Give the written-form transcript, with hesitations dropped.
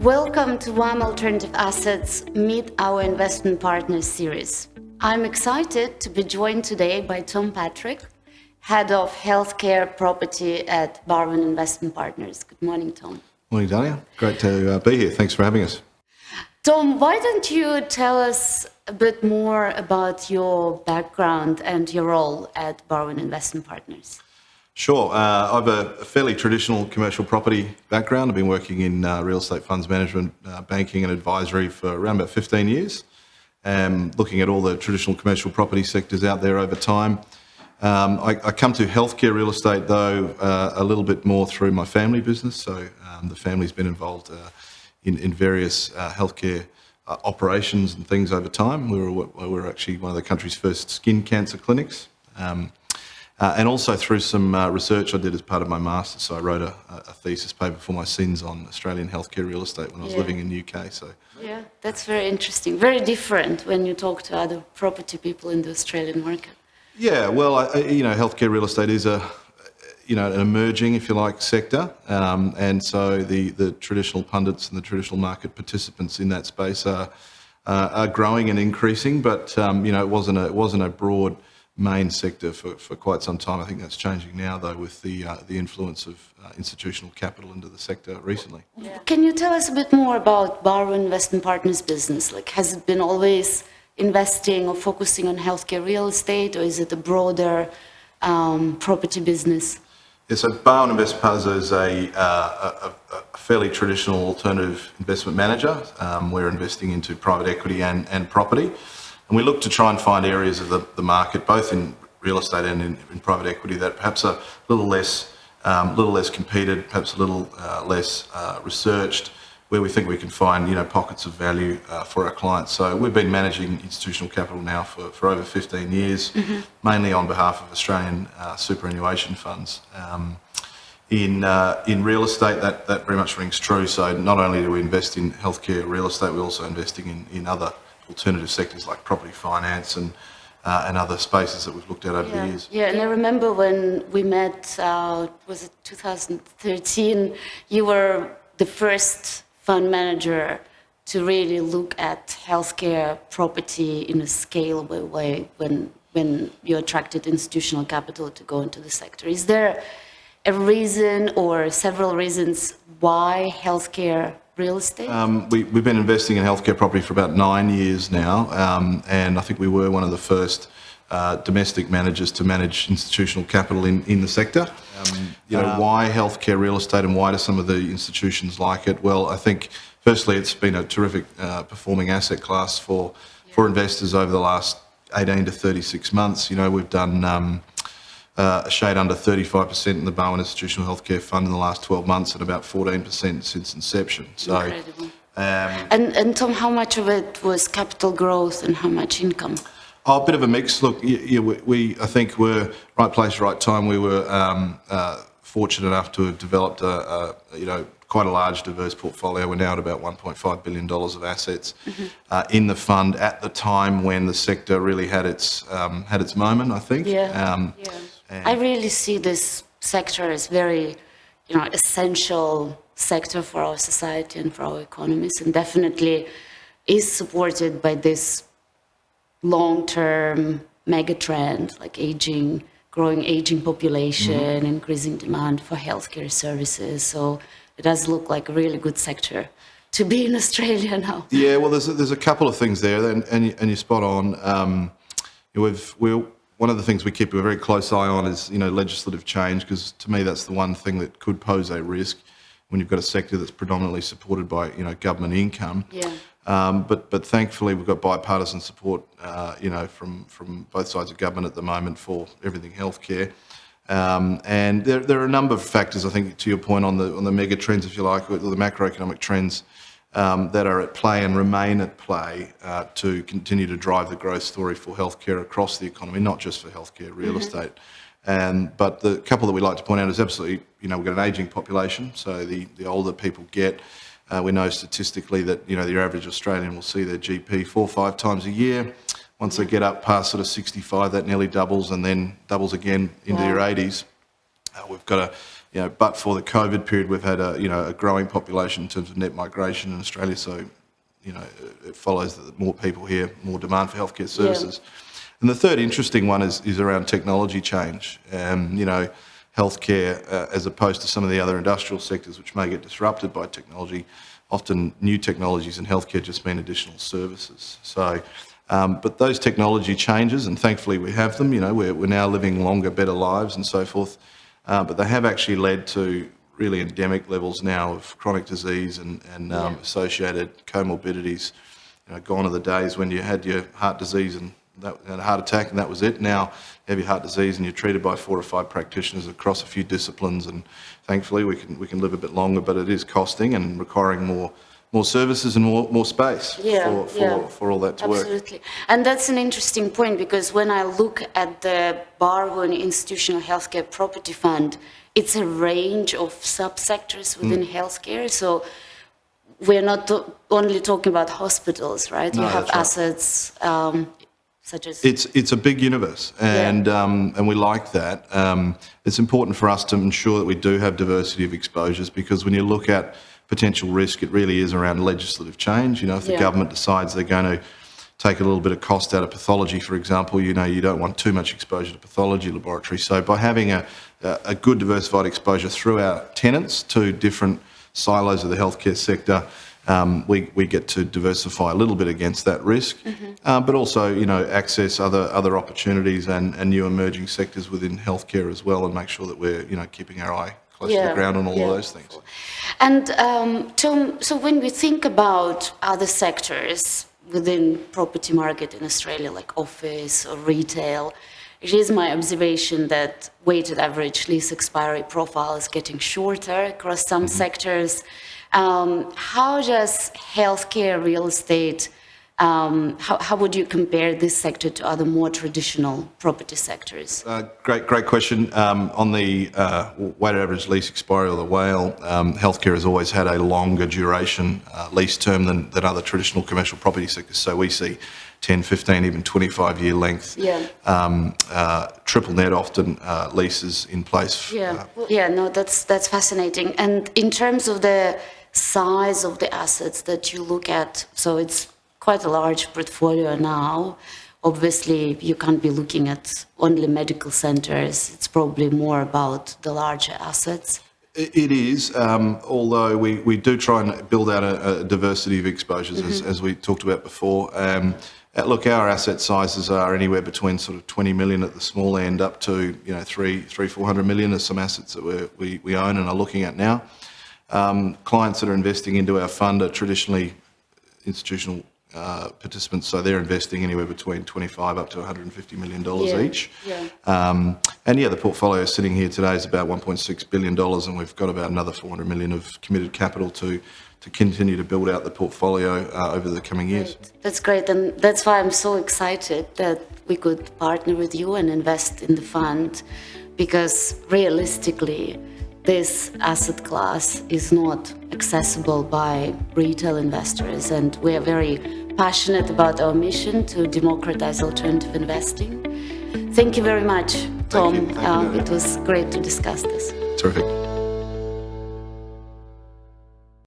Welcome to WAM Alternative Assets Meet Our Investment Partners series. I'm excited to be joined today by Tom Patrick, Head of Healthcare Property at Barwon Investment Partners. Good morning, Tom. Morning, Dahlia. Great to be here. Thanks for having us. Tom, why don't you tell us a bit more about your background and your role at Barwon Investment Partners? Sure. I have a fairly traditional commercial property background. I've been working in real estate funds management, banking and advisory for around about 15 years, looking at all the traditional commercial property sectors out there over time. I come to healthcare real estate, though, a little bit more through my family business. So the family's been involved in various healthcare operations and things over time. We were actually one of the country's first skin cancer clinics. And also through some research I did as part of my master's. So I wrote a thesis paper for my sins on Australian healthcare real estate when I was living in the UK. So yeah, that's very interesting. Very different when you talk to other property people in the Australian market. Yeah, well, healthcare real estate is an emerging, if you like, sector. And so the traditional pundits and the traditional market participants in that space are growing and increasing. But, it wasn't a broad main sector for quite some time. I think that's changing now, though, with the influence of institutional capital into the sector recently. Yeah. Can you tell us a bit more about Barwon Investment Partners business? Like, has it been always investing or focusing on healthcare real estate, or is it a broader property business? Yeah, so Barwon Investment Partners is a fairly traditional alternative investment manager. We're investing into private equity and property. And we look to try and find areas of the market, both in real estate and in private equity, that perhaps are a little less competed, perhaps a little less researched, where we think we can find pockets of value for our clients. So we've been managing institutional capital now for over 15 years, mainly on behalf of Australian superannuation funds. In real estate, that very much rings true. So not only do we invest in healthcare real estate, we're also investing in other alternative sectors like property finance and other spaces that we've looked at over the years. Yeah, and I remember when we met, was it 2013, you were the first fund manager to really look at healthcare property in a scalable way when you attracted institutional capital to go into the sector. Is there a reason or several reasons why healthcare real estate? We've been investing in healthcare property for about 9 years now, and I think we were one of the first domestic managers to manage institutional capital in the sector. Why healthcare real estate and why do some of the institutions like it? Well, I think firstly it's been a terrific performing asset class for investors over the last 18 to 36 months. We've done a shade under 35% in the Barwon Institutional Healthcare Fund in the last 12 months and about 14% since inception. So, incredible. And Tom, how much of it was capital growth and how much income? A bit of a mix. Look, we I think we're right place, right time. We were fortunate enough to have developed quite a large, diverse portfolio. We're now at about $1.5 billion of assets in the fund at the time when the sector really had its moment, I think. I really see this sector as very, essential sector for our society and for our economies, and definitely is supported by this long-term mega trend, like growing aging population, increasing demand for healthcare services. So it does look like a really good sector to be in Australia now. Yeah, well, there's a couple of things there, and you're spot on. One of the things we keep a very close eye on is legislative change, because to me that's the one thing that could pose a risk when you've got a sector that's predominantly supported by government income. Yeah. But thankfully we've got bipartisan support from both sides of government at the moment for everything healthcare. And there are a number of factors, I think, to your point on the mega trends, if you like, or the macroeconomic trends that are at play and remain at play to continue to drive the growth story for healthcare across the economy, not just for healthcare real estate. But the couple that we like to point out is absolutely, we've got an ageing population, so the older people get, we know statistically that, your average Australian will see their GP 4 or 5 times a year. Once they get up past sort of 65, that nearly doubles and then doubles again into your 80s. We've got but for the COVID period, we've had a growing population in terms of net migration in Australia. So, it follows that more people here, more demand for healthcare services. Yeah. And the third interesting one is around technology change. Healthcare, as opposed to some of the other industrial sectors which may get disrupted by technology, often new technologies in healthcare just mean additional services. So, but those technology changes, and thankfully we have them, we're now living longer, better lives and so forth, but they have actually led to really endemic levels now of chronic disease and associated comorbidities. Gone are the days when you had your heart disease and had a heart attack and that was it. Now you have your heart disease and you're treated by 4 or 5 practitioners across a few disciplines, and thankfully we can live a bit longer, but it is costing and requiring more services and more space for all that to work. Absolutely. And that's an interesting point, because when I look at the Barwon Institutional Healthcare Property Fund, it's a range of subsectors within healthcare. So we're not only talking about hospitals, right? No, you have right. assets such as... It's a big universe, and we like that. It's important for us to ensure that we do have diversity of exposures, because when you look at potential risk, it really is around legislative change. If the government decides they're going to take a little bit of cost out of pathology, for example, you don't want too much exposure to pathology laboratories. So by having a good diversified exposure through our tenants to different silos of the healthcare sector, we get to diversify a little bit against that risk, but also access other opportunities and new emerging sectors within healthcare as well, and make sure that we're keeping our eye close to the ground on all of those things. And Tom, so when we think about other sectors within property market in Australia, like office or retail, it is my observation that weighted average lease expiry profile is getting shorter across some sectors. How does healthcare, real estate, how would you compare this sector to other more traditional property sectors? Great question. On the weighted average lease expiry, or the WALE, healthcare has always had a longer duration lease term than other traditional commercial property sectors. So we see 10, 15, even 25-year length. Triple net often leases in place. That's fascinating. And in terms of the size of the assets that you look at, so it's quite a large portfolio now. Obviously, you can't be looking at only medical centres. It's probably more about the larger assets. It is, although we do try and build out a diversity of exposures, as we talked about before. Look, our asset sizes are anywhere between sort of 20 million at the small end up to 300-400 million are some assets that we own and are looking at now. Clients that are investing into our fund are traditionally institutional participants, so they're investing anywhere between 25 up to $150 million each. And the portfolio sitting here today is about $1.6 billion, and we've got about another 400 million of committed capital to continue to build out the portfolio over the coming years. That's great, and that's why I'm so excited that we could partner with you and invest in the fund, because realistically, this asset class is not accessible by retail investors, and we are very passionate about our mission to democratize alternative investing. Thank you very much, Tom. Thank you. It was great to discuss this. Terrific.